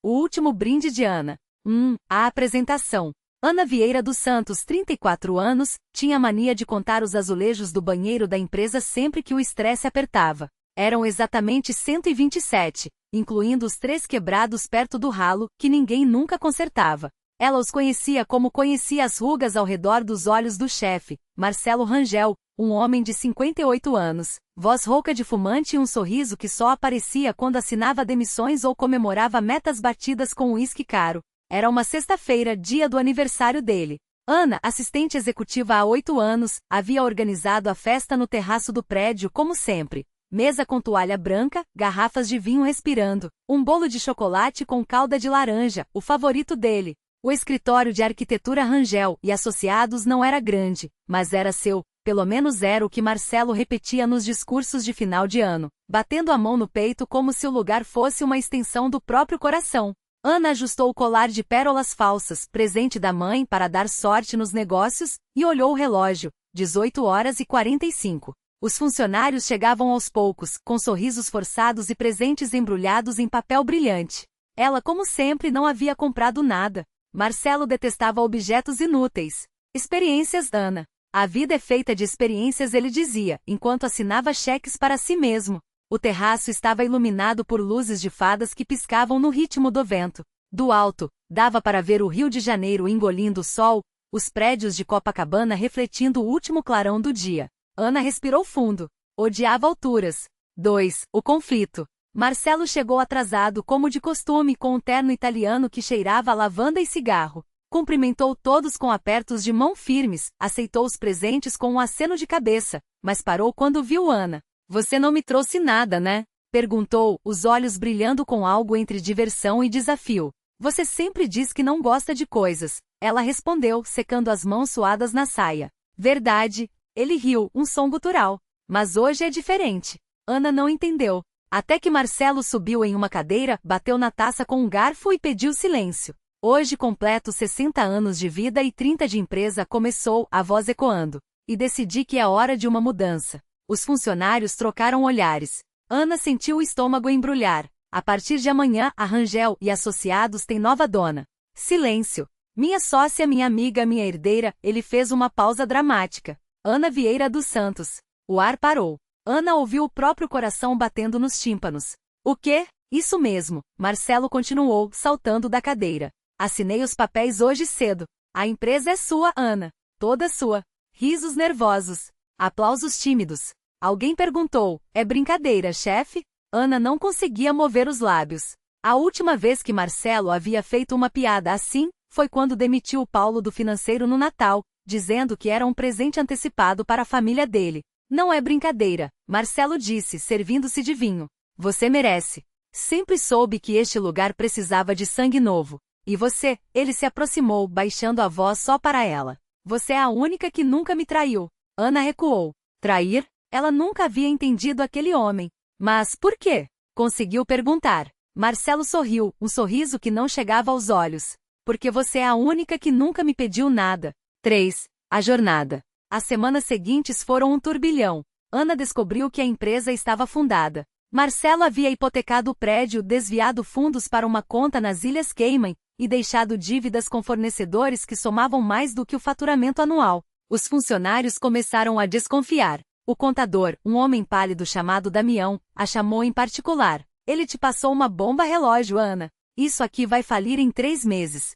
O último brinde de Ana. A apresentação. Ana Vieira dos Santos, 34 anos, tinha mania de contar os azulejos do banheiro da empresa sempre que o estresse apertava. Eram exatamente 127, incluindo os 3 quebrados perto do ralo, que ninguém nunca consertava. Ela os conhecia como conhecia as rugas ao redor dos olhos do chefe, Marcelo Rangel, um homem de 58 anos, voz rouca de fumante e um sorriso que só aparecia quando assinava demissões ou comemorava metas batidas com uísque caro. Era uma sexta-feira, dia do aniversário dele. Ana, assistente executiva há 8 anos, havia organizado a festa no terraço do prédio como sempre. Mesa com toalha branca, garrafas de vinho respirando, um bolo de chocolate com calda de laranja, o favorito dele. O escritório de arquitetura Rangel e Associados não era grande, mas era seu, pelo menos era o que Marcelo repetia nos discursos de final de ano, batendo a mão no peito como se o lugar fosse uma extensão do próprio coração. Ana ajustou o colar de pérolas falsas, presente da mãe para dar sorte nos negócios, e olhou o relógio, 18h45. Os funcionários chegavam aos poucos, com sorrisos forçados e presentes embrulhados em papel brilhante. Ela, como sempre, não havia comprado nada. Marcelo detestava objetos inúteis. Experiências, Ana. A vida é feita de experiências, ele dizia, enquanto assinava cheques para si mesmo. O terraço estava iluminado por luzes de fadas que piscavam no ritmo do vento. Do alto, dava para ver o Rio de Janeiro engolindo o sol, os prédios de Copacabana refletindo o último clarão do dia. Ana respirou fundo. Odiava alturas. 2. O conflito. Marcelo chegou atrasado como de costume com um terno italiano que cheirava a lavanda e cigarro. Cumprimentou todos com apertos de mão firmes, aceitou os presentes com um aceno de cabeça, mas parou quando viu Ana. Você não me trouxe nada, né? Perguntou, os olhos brilhando com algo entre diversão e desafio. Você sempre diz que não gosta de coisas. Ela respondeu, secando as mãos suadas na saia. Verdade. Ele riu, um som gutural. Mas hoje é diferente. Ana não entendeu. Até que Marcelo subiu em uma cadeira, bateu na taça com um garfo e pediu silêncio. Hoje completo 60 anos de vida e 30 de empresa, começou, a voz ecoando. E decidi que é hora de uma mudança. Os funcionários trocaram olhares. Ana sentiu o estômago embrulhar. A partir de amanhã, a Rangel e Associados têm nova dona. Silêncio. Minha sócia, minha amiga, minha herdeira, ele fez uma pausa dramática. Ana Vieira dos Santos. O ar parou. Ana ouviu o próprio coração batendo nos tímpanos. O quê? Isso mesmo, Marcelo continuou, saltando da cadeira. Assinei os papéis hoje cedo. A empresa é sua, Ana. Toda sua. Risos nervosos. Aplausos tímidos. Alguém perguntou, é brincadeira, chefe? Ana não conseguia mover os lábios. A última vez que Marcelo havia feito uma piada assim, foi quando demitiu o Paulo do financeiro no Natal, dizendo que era um presente antecipado para a família dele. Não é brincadeira, Marcelo disse, servindo-se de vinho. Você merece. Sempre soube que este lugar precisava de sangue novo. E você? Ele se aproximou, baixando a voz só para ela. Você é a única que nunca me traiu. Ana recuou. Trair? Ela nunca havia entendido aquele homem. Mas por quê? Conseguiu perguntar. Marcelo sorriu, um sorriso que não chegava aos olhos. Porque você é a única que nunca me pediu nada. 3. A jornada. As semanas seguintes foram um turbilhão. Ana descobriu que a empresa estava fundada. Marcelo havia hipotecado o prédio, desviado fundos para uma conta nas Ilhas Cayman, e deixado dívidas com fornecedores que somavam mais do que o faturamento anual. Os funcionários começaram a desconfiar. O contador, um homem pálido chamado Damião, a chamou em particular. Ele te passou uma bomba relógio, Ana. Isso aqui vai falir em 3 meses.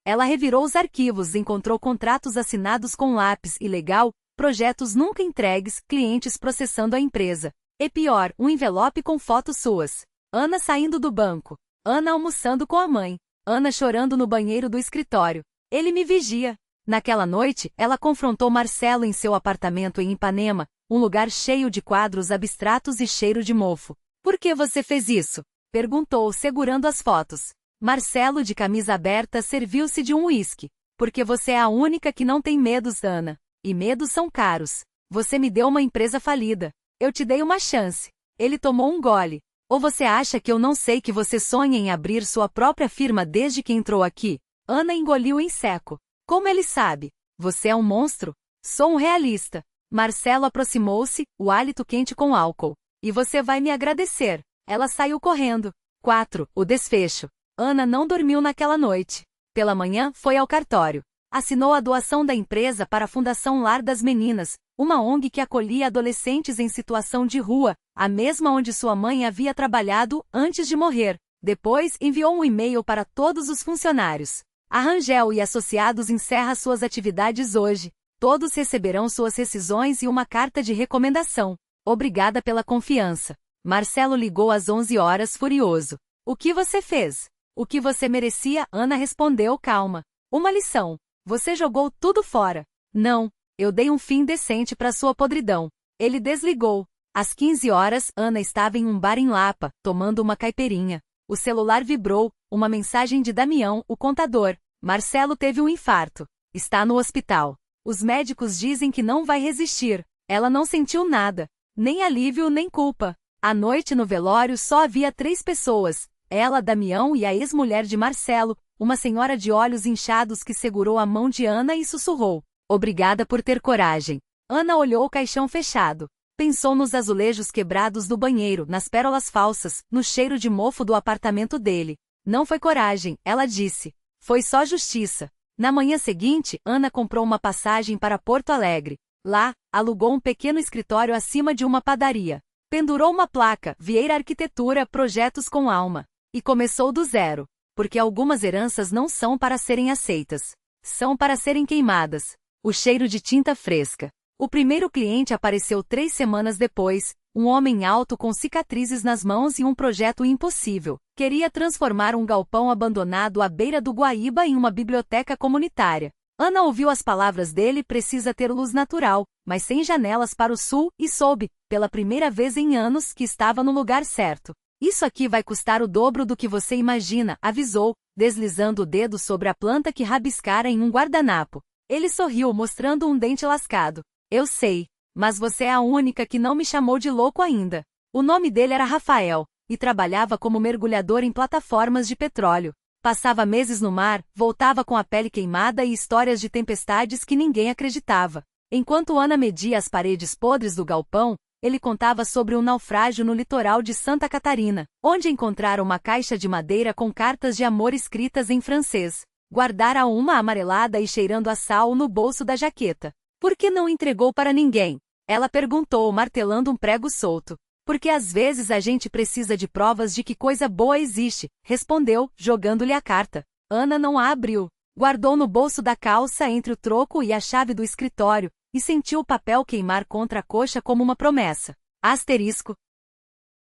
Ela revirou os arquivos, encontrou contratos assinados com lápis ilegal, projetos nunca entregues, clientes processando a empresa. E pior, um envelope com fotos suas. Ana saindo do banco. Ana almoçando com a mãe. Ana chorando no banheiro do escritório. Ele me vigia. Naquela noite, ela confrontou Marcelo em seu apartamento em Ipanema, um lugar cheio de quadros abstratos e cheiro de mofo. Por que você fez isso? Perguntou, segurando as fotos. Marcelo, de camisa aberta, serviu-se de um uísque. Porque você é a única que não tem medos, Ana. E medos são caros. Você me deu uma empresa falida. Eu te dei uma chance. Ele tomou um gole. Ou você acha que eu não sei que você sonha em abrir sua própria firma desde que entrou aqui? Ana engoliu em seco. Como ele sabe? Você é um monstro? Sou um realista. Marcelo aproximou-se, o hálito quente com álcool. E você vai me agradecer. Ela saiu correndo. 4. O desfecho. Ana não dormiu naquela noite. Pela manhã, foi ao cartório. Assinou a doação da empresa para a Fundação Lar das Meninas, uma ONG que acolhia adolescentes em situação de rua, a mesma onde sua mãe havia trabalhado antes de morrer. Depois, enviou um e-mail para todos os funcionários. A Rangel e Associados encerra suas atividades hoje. Todos receberão suas rescisões e uma carta de recomendação. Obrigada pela confiança. Marcelo ligou às 11 horas furioso. O que você fez? O que você merecia? Ana respondeu calma. Uma lição. Você jogou tudo fora. Não, eu dei um fim decente para sua podridão. Ele desligou. Às 15 horas, Ana estava em um bar em Lapa, tomando uma caipirinha. O celular vibrou, uma mensagem de Damião, o contador. Marcelo teve um infarto. Está no hospital. Os médicos dizem que não vai resistir. Ela não sentiu nada. Nem alívio nem culpa. À noite no velório só havia 3 pessoas. Ela, Damião e a ex-mulher de Marcelo, uma senhora de olhos inchados que segurou a mão de Ana e sussurrou. Obrigada por ter coragem. Ana olhou o caixão fechado. Pensou nos azulejos quebrados do banheiro, nas pérolas falsas, no cheiro de mofo do apartamento dele. Não foi coragem, ela disse. Foi só justiça. Na manhã seguinte, Ana comprou uma passagem para Porto Alegre. Lá, alugou um pequeno escritório acima de uma padaria. Pendurou uma placa, Vieira Arquitetura, Projetos com Alma. E começou do zero. Porque algumas heranças não são para serem aceitas. São para serem queimadas. O cheiro de tinta fresca. O primeiro cliente apareceu 3 semanas depois, um homem alto com cicatrizes nas mãos e um projeto impossível. Queria transformar um galpão abandonado à beira do Guaíba em uma biblioteca comunitária. Ana ouviu as palavras dele: precisa ter luz natural, mas sem janelas para o sul, e soube, pela primeira vez em anos, que estava no lugar certo. Isso aqui vai custar o dobro do que você imagina, avisou, deslizando o dedo sobre a planta que rabiscara em um guardanapo. Ele sorriu, mostrando um dente lascado. Eu sei, mas você é a única que não me chamou de louco ainda. O nome dele era Rafael, e trabalhava como mergulhador em plataformas de petróleo. Passava meses no mar, voltava com a pele queimada e histórias de tempestades que ninguém acreditava. Enquanto Ana media as paredes podres do galpão, ele contava sobre um naufrágio no litoral de Santa Catarina, onde encontraram uma caixa de madeira com cartas de amor escritas em francês. Guardara uma amarelada e cheirando a sal no bolso da jaqueta. Por que não entregou para ninguém? Ela perguntou, martelando um prego solto. Porque às vezes a gente precisa de provas de que coisa boa existe, respondeu, jogando-lhe a carta. Ana não a abriu. Guardou no bolso da calça entre o troco e a chave do escritório, e sentiu o papel queimar contra a coxa como uma promessa. Asterisco.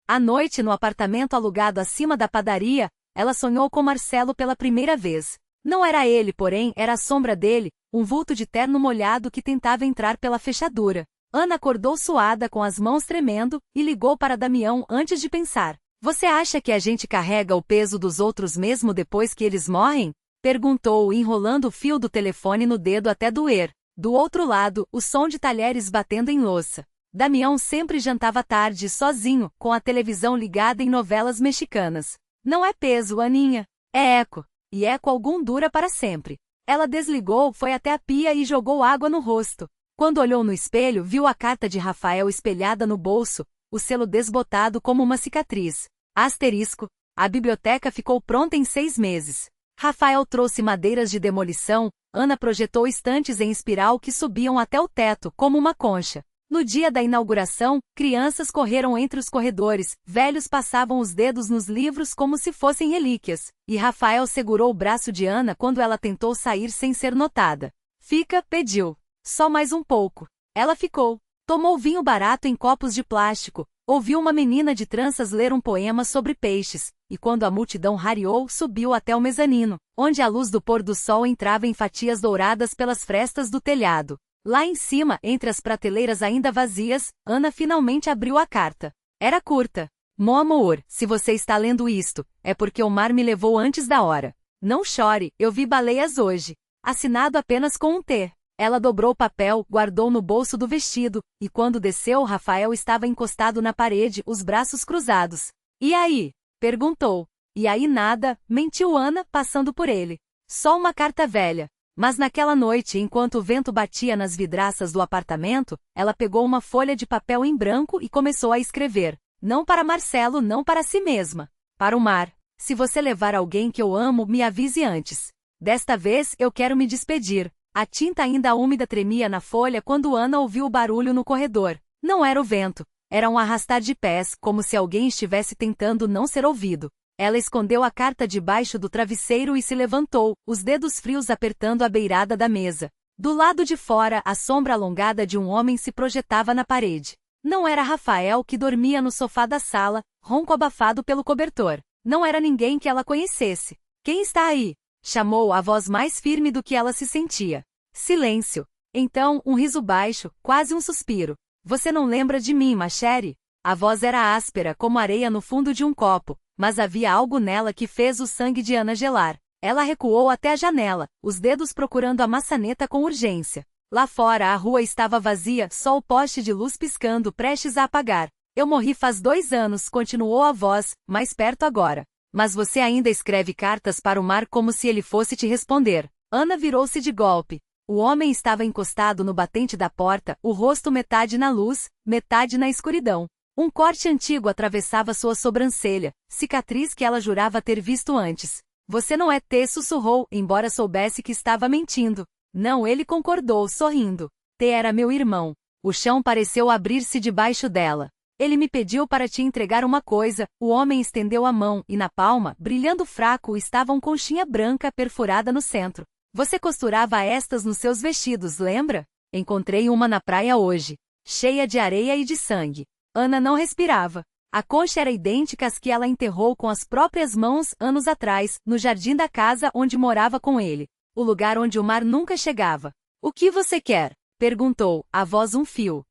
À noite, no apartamento alugado acima da padaria, ela sonhou com Marcelo pela primeira vez. Não era ele, porém, era a sombra dele, um vulto de terno molhado que tentava entrar pela fechadura. Ana acordou suada, com as mãos tremendo, e ligou para Damião antes de pensar. Você acha que a gente carrega o peso dos outros mesmo depois que eles morrem? Perguntou, enrolando o fio do telefone no dedo até doer. Do outro lado, o som de talheres batendo em louça. Damião sempre jantava tarde, sozinho, com a televisão ligada em novelas mexicanas. Não é peso, Aninha. É eco. E eco algum dura para sempre. Ela desligou, foi até a pia e jogou água no rosto. Quando olhou no espelho, viu a carta de Rafael espelhada no bolso, o selo desbotado como uma cicatriz. Asterisco. A biblioteca ficou pronta em 6 meses. Rafael trouxe madeiras de demolição, Ana projetou estantes em espiral que subiam até o teto, como uma concha. No dia da inauguração, crianças correram entre os corredores, velhos passavam os dedos nos livros como se fossem relíquias, e Rafael segurou o braço de Ana quando ela tentou sair sem ser notada. Fica, pediu. Só mais um pouco. Ela ficou. Tomou vinho barato em copos de plástico, ouviu uma menina de tranças ler um poema sobre peixes, e quando a multidão rareou, subiu até o mezanino, onde a luz do pôr do sol entrava em fatias douradas pelas frestas do telhado. Lá em cima, entre as prateleiras ainda vazias, Ana finalmente abriu a carta. Era curta. Mon amour, se você está lendo isto, é porque o mar me levou antes da hora. Não chore, eu vi baleias hoje. Assinado apenas com um T. Ela dobrou o papel, guardou no bolso do vestido, e quando desceu, Rafael estava encostado na parede, os braços cruzados. E aí? Perguntou. E aí nada, mentiu Ana, passando por ele. Só uma carta velha. Mas naquela noite, enquanto o vento batia nas vidraças do apartamento, ela pegou uma folha de papel em branco e começou a escrever. Não para Marcelo, não para si mesma. Para o mar. Se você levar alguém que eu amo, me avise antes. Desta vez, eu quero me despedir. A tinta ainda úmida tremia na folha quando Ana ouviu o barulho no corredor. Não era o vento. Era um arrastar de pés, como se alguém estivesse tentando não ser ouvido. Ela escondeu a carta debaixo do travesseiro e se levantou, os dedos frios apertando a beirada da mesa. Do lado de fora, a sombra alongada de um homem se projetava na parede. Não era Rafael que dormia no sofá da sala, ronco abafado pelo cobertor. Não era ninguém que ela conhecesse. Quem está aí? Chamou a voz mais firme do que ela se sentia. Silêncio. Então, um riso baixo, quase um suspiro. Você não lembra de mim, Machere? A voz era áspera como areia no fundo de um copo, mas havia algo nela que fez o sangue de Ana gelar. Ela recuou até a janela, os dedos procurando a maçaneta com urgência. Lá fora a rua estava vazia, só o poste de luz piscando prestes a apagar. Eu morri faz 2 anos, continuou a voz, mais perto agora. Mas você ainda escreve cartas para o mar como se ele fosse te responder. Ana virou-se de golpe. O homem estava encostado no batente da porta, o rosto metade na luz, metade na escuridão. Um corte antigo atravessava sua sobrancelha, cicatriz que ela jurava ter visto antes. Você não é T, sussurrou, embora soubesse que estava mentindo. Não, ele concordou, sorrindo. T era meu irmão. O chão pareceu abrir-se debaixo dela. Ele me pediu para te entregar uma coisa. O homem estendeu a mão e na palma, brilhando fraco, estava uma conchinha branca perfurada no centro. Você costurava estas nos seus vestidos, lembra? Encontrei uma na praia hoje, cheia de areia e de sangue. Ana não respirava. A concha era idêntica às que ela enterrou com as próprias mãos anos atrás, no jardim da casa onde morava com ele. O lugar onde o mar nunca chegava. O que você quer? Perguntou, a voz um fio.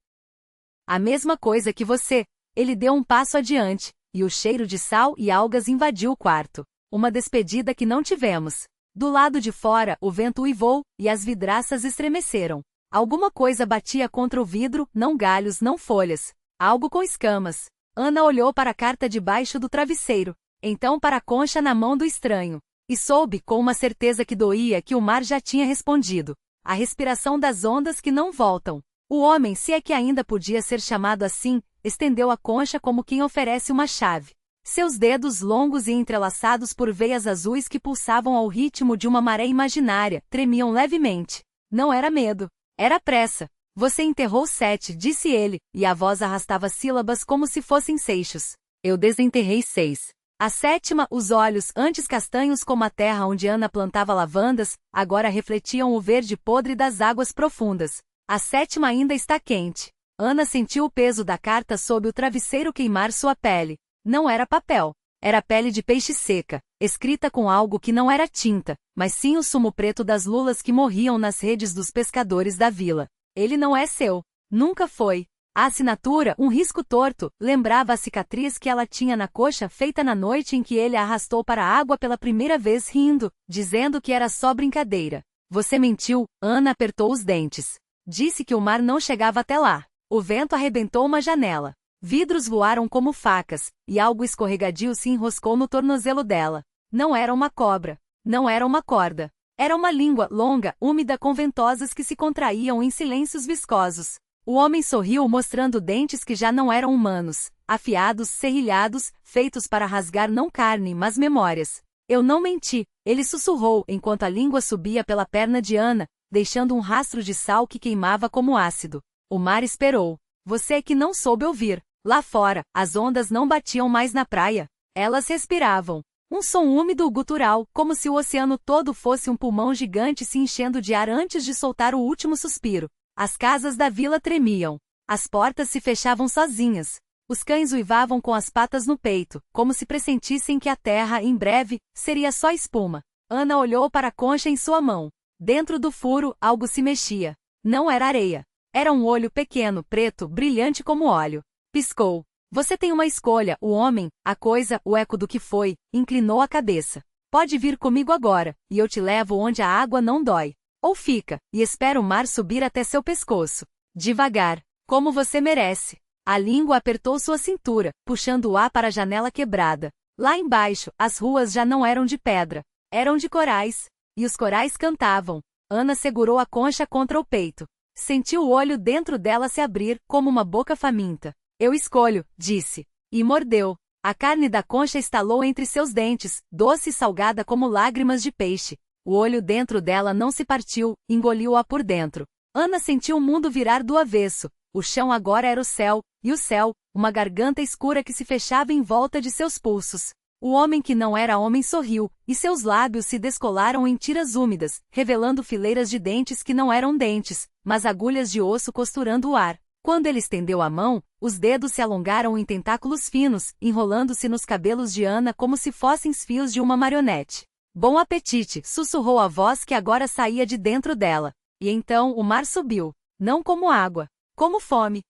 A mesma coisa que você. Ele deu um passo adiante, e o cheiro de sal e algas invadiu o quarto. Uma despedida que não tivemos. Do lado de fora, o vento uivou, e as vidraças estremeceram. Alguma coisa batia contra o vidro, não galhos, não folhas. Algo com escamas. Ana olhou para a carta debaixo do travesseiro, então para a concha na mão do estranho. E soube, com uma certeza que doía, que o mar já tinha respondido. A respiração das ondas que não voltam. O homem, se é que ainda podia ser chamado assim, estendeu a concha como quem oferece uma chave. Seus dedos longos e entrelaçados por veias azuis que pulsavam ao ritmo de uma maré imaginária, tremiam levemente. Não era medo. Era pressa. Você enterrou 7, disse ele, e a voz arrastava sílabas como se fossem seixos. Eu desenterrei 6. A 7ª, os olhos, antes castanhos como a terra onde Ana plantava lavandas, agora refletiam o verde podre das águas profundas. A 7ª ainda está quente. Ana sentiu o peso da carta sob o travesseiro queimar sua pele. Não era papel. Era pele de peixe seca, escrita com algo que não era tinta, mas sim o sumo preto das lulas que morriam nas redes dos pescadores da vila. Ele não é seu. Nunca foi. A assinatura, um risco torto, lembrava a cicatriz que ela tinha na coxa feita na noite em que ele a arrastou para a água pela primeira vez rindo, dizendo que era só brincadeira. Você mentiu, Ana apertou os dentes. Disse que o mar não chegava até lá. O vento arrebentou uma janela. Vidros voaram como facas, e algo escorregadio se enroscou no tornozelo dela. Não era uma cobra. Não era uma corda. Era uma língua longa, úmida com ventosas que se contraíam em silêncios viscosos. O homem sorriu mostrando dentes que já não eram humanos, afiados, serrilhados, feitos para rasgar não carne, mas memórias. Eu não menti, ele sussurrou enquanto a língua subia pela perna de Ana, deixando um rastro de sal que queimava como ácido. O mar esperou. Você é que não soube ouvir. Lá fora, as ondas não batiam mais na praia. Elas respiravam. Um som úmido gutural, como se o oceano todo fosse um pulmão gigante se enchendo de ar antes de soltar o último suspiro. As casas da vila tremiam. As portas se fechavam sozinhas. Os cães uivavam com as patas no peito, como se pressentissem que a terra, em breve, seria só espuma. Ana olhou para a concha em sua mão. Dentro do furo, algo se mexia. Não era areia. Era um olho pequeno, preto, brilhante como óleo. Piscou. Você tem uma escolha, o homem, a coisa, o eco do que foi, inclinou a cabeça. Pode vir comigo agora, e eu te levo onde a água não dói. Ou fica, e espera o mar subir até seu pescoço. Devagar, como você merece. A língua apertou sua cintura, puxando o ar para a janela quebrada. Lá embaixo, as ruas já não eram de pedra. Eram de corais. E os corais cantavam. Ana segurou a concha contra o peito. Sentiu o olho dentro dela se abrir, como uma boca faminta. Eu escolho, disse. E mordeu. A carne da concha estalou entre seus dentes, doce e salgada como lágrimas de peixe. O olho dentro dela não se partiu, engoliu-a por dentro. Ana sentiu o mundo virar do avesso. O chão agora era o céu, e o céu, uma garganta escura que se fechava em volta de seus pulsos. O homem que não era homem sorriu, e seus lábios se descolaram em tiras úmidas, revelando fileiras de dentes que não eram dentes, mas agulhas de osso costurando o ar. Quando ele estendeu a mão, os dedos se alongaram em tentáculos finos, enrolando-se nos cabelos de Ana como se fossem fios de uma marionete. Bom apetite, sussurrou a voz que agora saía de dentro dela. E então o mar subiu. Não como água, como fome.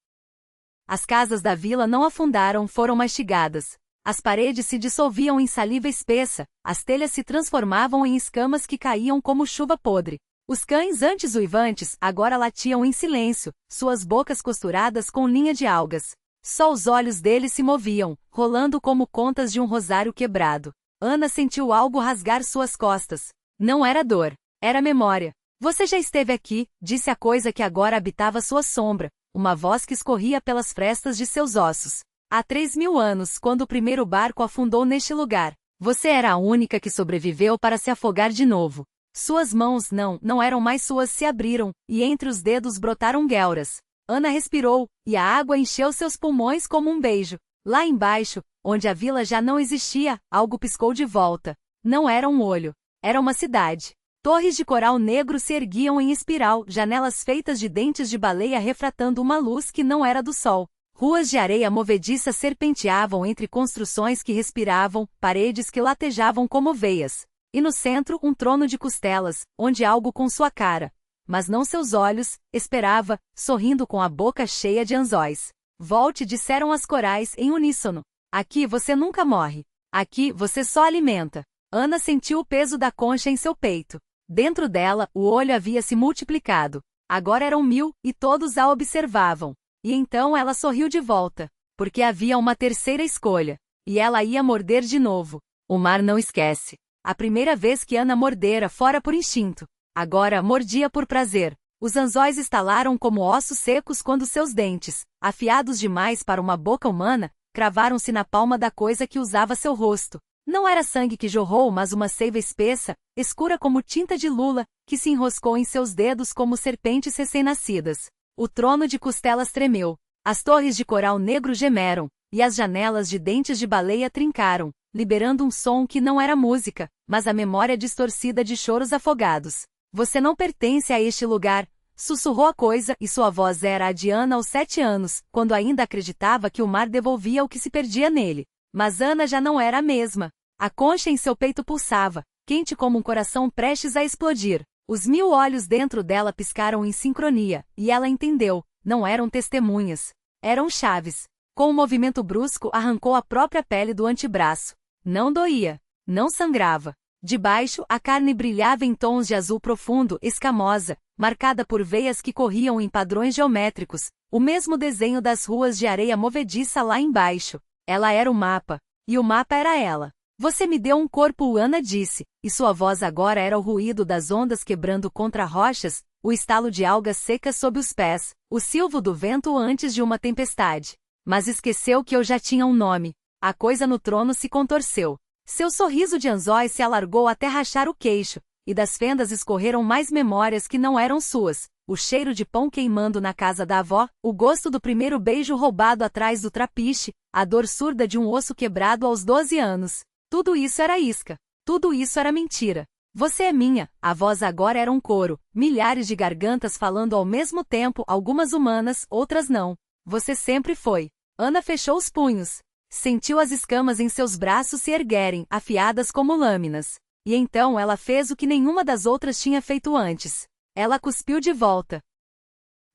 As casas da vila não afundaram, foram mastigadas. As paredes se dissolviam em saliva espessa, as telhas se transformavam em escamas que caíam como chuva podre. Os cães antes uivantes agora latiam em silêncio, suas bocas costuradas com linha de algas. Só os olhos deles se moviam, rolando como contas de um rosário quebrado. Ana sentiu algo rasgar suas costas. Não era dor, era memória. Você já esteve aqui, disse a coisa que agora habitava sua sombra, uma voz que escorria pelas frestas de seus ossos. Há 3.000 anos, quando o primeiro barco afundou neste lugar. Você era a única que sobreviveu para se afogar de novo. Suas mãos não eram mais suas, se abriram, e entre os dedos brotaram guelras. Ana respirou, e a água encheu seus pulmões como um beijo. Lá embaixo, onde a vila já não existia, algo piscou de volta. Não era um olho. Era uma cidade. Torres de coral negro se erguiam em espiral, janelas feitas de dentes de baleia refratando uma luz que não era do sol. Ruas de areia movediça serpenteavam entre construções que respiravam, paredes que latejavam como veias. E no centro um trono de costelas, onde algo com sua cara, mas não seus olhos, esperava, sorrindo com a boca cheia de anzóis. Volte, disseram as corais em uníssono. Aqui você nunca morre. Aqui você só alimenta. Ana sentiu o peso da concha em seu peito. Dentro dela, o olho havia se multiplicado. Agora eram 1000, e todos a observavam. E então ela sorriu de volta, porque havia uma terceira escolha. E ela ia morder de novo. O mar não esquece. A primeira vez que Ana mordera fora por instinto. Agora mordia por prazer. Os anzóis estalaram como ossos secos quando seus dentes, afiados demais para uma boca humana, cravaram-se na palma da coisa que usava seu rosto. Não era sangue que jorrou, mas uma seiva espessa, escura como tinta de lula, que se enroscou em seus dedos como serpentes recém-nascidas. O trono de costelas tremeu. As torres de coral negro gemeram, e as janelas de dentes de baleia trincaram, liberando um som que não era música, mas a memória distorcida de choros afogados. Você não pertence a este lugar, sussurrou a coisa, e sua voz era a de Ana aos 7 anos, quando ainda acreditava que o mar devolvia o que se perdia nele. Mas Ana já não era a mesma. A concha em seu peito pulsava, quente como um coração prestes a explodir. Os 1000 olhos dentro dela piscaram em sincronia, e ela entendeu, não eram testemunhas. Eram chaves. Com um movimento brusco arrancou a própria pele do antebraço. Não doía. Não sangrava. De baixo, a carne brilhava em tons de azul profundo, escamosa, marcada por veias que corriam em padrões geométricos, o mesmo desenho das ruas de areia movediça lá embaixo. Ela era o mapa. E o mapa era ela. Você me deu um corpo, Ana disse, e sua voz agora era o ruído das ondas quebrando contra rochas, o estalo de algas secas sob os pés, o silvo do vento antes de uma tempestade. Mas esqueceu que eu já tinha um nome. A coisa no trono se contorceu. Seu sorriso de anzóis se alargou até rachar o queixo, e das fendas escorreram mais memórias que não eram suas. O cheiro de pão queimando na casa da avó, o gosto do primeiro beijo roubado atrás do trapiche, a dor surda de um osso quebrado aos 12 anos. Tudo isso era isca. Tudo isso era mentira. Você é minha. A voz agora era um coro, milhares de gargantas falando ao mesmo tempo, algumas humanas, outras não. Você sempre foi. Ana fechou os punhos. Sentiu as escamas em seus braços se erguerem, afiadas como lâminas. E então ela fez o que nenhuma das outras tinha feito antes. Ela cuspiu de volta.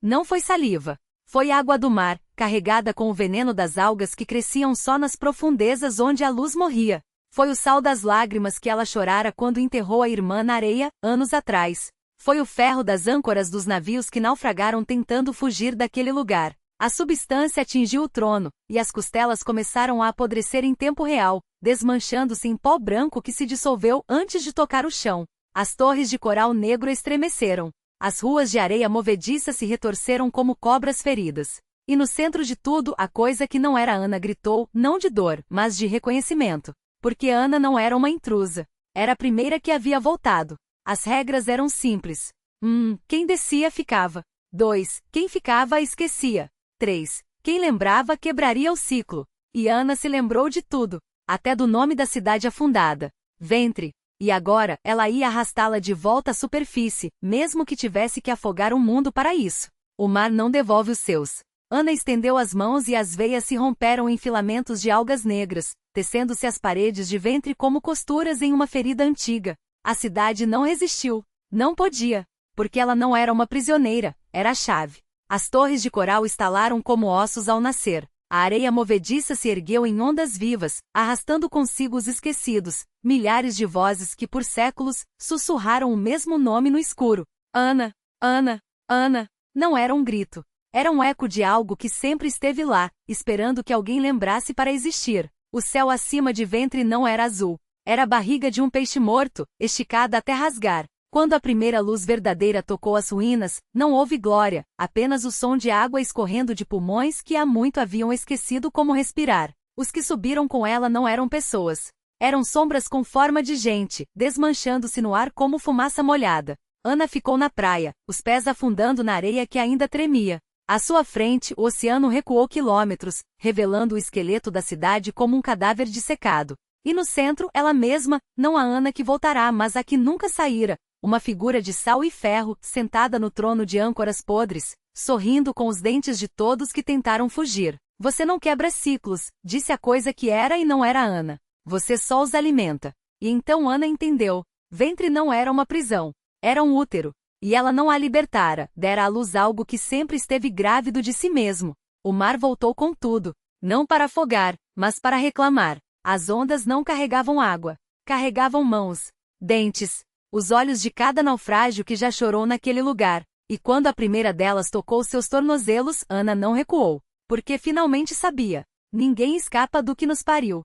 Não foi saliva. Foi água do mar, carregada com o veneno das algas que cresciam só nas profundezas onde a luz morria. Foi o sal das lágrimas que ela chorara quando enterrou a irmã na areia, anos atrás. Foi o ferro das âncoras dos navios que naufragaram tentando fugir daquele lugar. A substância atingiu o trono, e as costelas começaram a apodrecer em tempo real, desmanchando-se em pó branco que se dissolveu antes de tocar o chão. As torres de coral negro estremeceram. As ruas de areia movediça se retorceram como cobras feridas. E no centro de tudo, a coisa que não era Ana gritou, não de dor, mas de reconhecimento. Porque Ana não era uma intrusa. Era a primeira que havia voltado. As regras eram simples. 1. Quem descia ficava. 2. Quem ficava esquecia. 3. Quem lembrava quebraria o ciclo. E Ana se lembrou de tudo. Até do nome da cidade afundada. Ventre. E agora, ela ia arrastá-la de volta à superfície, mesmo que tivesse que afogar o mundo para isso. O mar não devolve os seus. Ana estendeu as mãos e as veias se romperam em filamentos de algas negras, tecendo-se as paredes de ventre como costuras em uma ferida antiga. A cidade não resistiu. Não podia. Porque ela não era uma prisioneira, era a chave. As torres de coral estalaram como ossos ao nascer. A areia movediça se ergueu em ondas vivas, arrastando consigo os esquecidos, milhares de vozes que por séculos sussurraram o mesmo nome no escuro. Ana, Ana, Ana. Não era um grito. Era um eco de algo que sempre esteve lá, esperando que alguém lembrasse para existir. O céu acima de ventre não era azul. Era a barriga de um peixe morto, esticada até rasgar. Quando a primeira luz verdadeira tocou as ruínas, não houve glória, apenas o som de água escorrendo de pulmões que há muito haviam esquecido como respirar. Os que subiram com ela não eram pessoas. Eram sombras com forma de gente, desmanchando-se no ar como fumaça molhada. Ana ficou na praia, os pés afundando na areia que ainda tremia. À sua frente, o oceano recuou quilômetros, revelando o esqueleto da cidade como um cadáver dissecado. E no centro, ela mesma, não a Ana que voltará, mas a que nunca saíra. Uma figura de sal e ferro, sentada no trono de âncoras podres, sorrindo com os dentes de todos que tentaram fugir. Você não quebra ciclos, disse a coisa que era e não era Ana. Você só os alimenta. E então Ana entendeu. Ventre não era uma prisão. Era um útero. E ela não a libertara, dera à luz algo que sempre esteve grávido de si mesmo. O mar voltou com tudo. Não para afogar, mas para reclamar. As ondas não carregavam água. Carregavam mãos, dentes, os olhos de cada naufrágio que já chorou naquele lugar. E quando a primeira delas tocou seus tornozelos, Ana não recuou. Porque finalmente sabia. Ninguém escapa do que nos pariu.